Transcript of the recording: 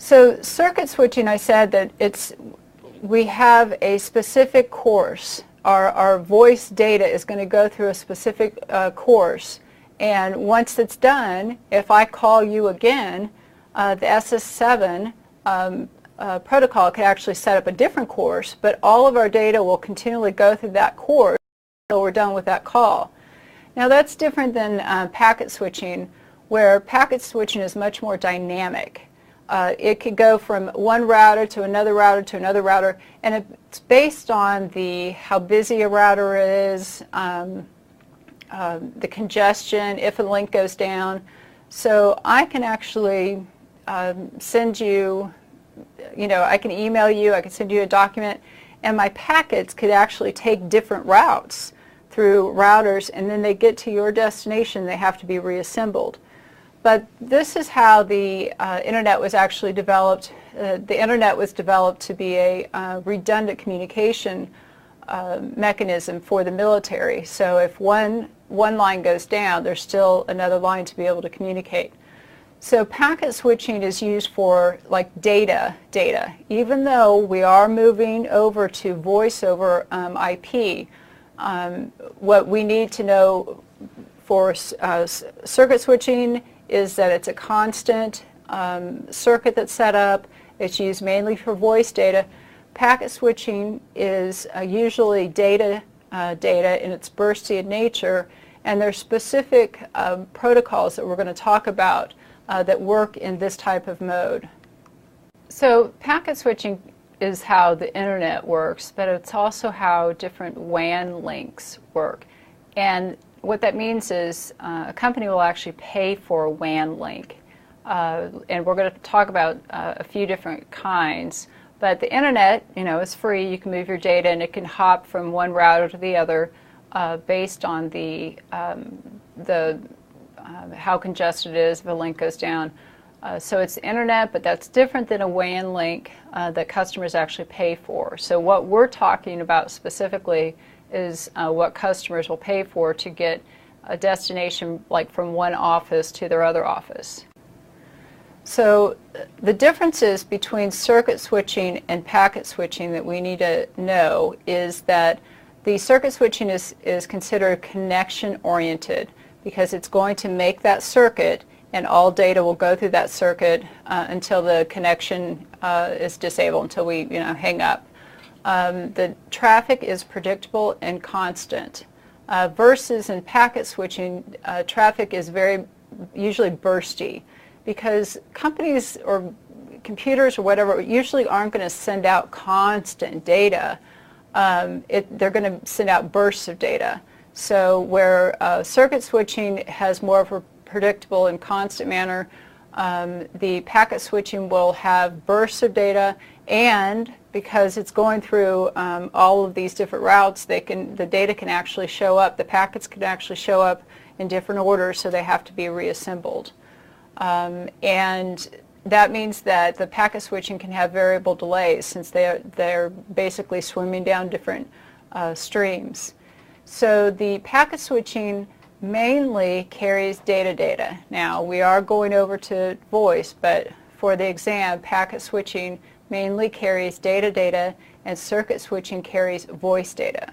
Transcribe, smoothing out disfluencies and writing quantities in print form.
So circuit switching, I said that we have a specific course. Our voice data is going to go through a specific course, and once it's done, if I call you again, the SS7 protocol can actually set up a different course, but all of our data will continually go through that course until we're done with that call. Now that's different than packet switching, where packet switching is much more dynamic. It could go from one router to another router to another router, and it's based on how busy a router is, the congestion, if a link goes down. So I can actually send you, I can email you, I can send you a document, and my packets could actually take different routes through routers, and then they get to your destination, they have to be reassembled. But this is how the internet was actually developed. The internet was developed to be a redundant communication mechanism for the military. So if one line goes down, there's still another line to be able to communicate. So packet switching is used for like data. Even though we are moving over to voice over IP, what we need to know for circuit switching is that it's a constant circuit that's set up. It's used mainly for voice data. Packet switching is usually data, and it's bursty in nature, and there's specific protocols that we're going to talk about that work in this type of mode. So packet switching is how the internet works, but it's also how different WAN links work. And what that means is a company will actually pay for a WAN link. And we're going to talk about a few different kinds. But the internet, is free. You can move your data, and it can hop from one router to the other based on how congested it is if a link goes down. So it's the internet, but that's different than a WAN link that customers actually pay for. So what we're talking about specifically is what customers will pay for to get a destination like from one office to their other office. So the differences between circuit switching and packet switching that we need to know is that the circuit switching is considered connection oriented because it's going to make that circuit, and all data will go through that circuit until the connection is disabled, until we hang up. The traffic is predictable and constant, versus in packet switching, traffic is usually bursty, because companies or computers or whatever usually aren't going to send out constant data. They're going to send out bursts of data. So where circuit switching has more of a predictable and constant manner, the packet switching will have bursts of data, and because it's going through all of these different routes, the data can actually show up, the packets can actually show up in different orders, so they have to be reassembled. And that means that the packet switching can have variable delays since they're basically swimming down different streams. So the packet switching mainly carries data. Now we are going over to voice, but for the exam, packet switching mainly carries data, and circuit switching carries voice data.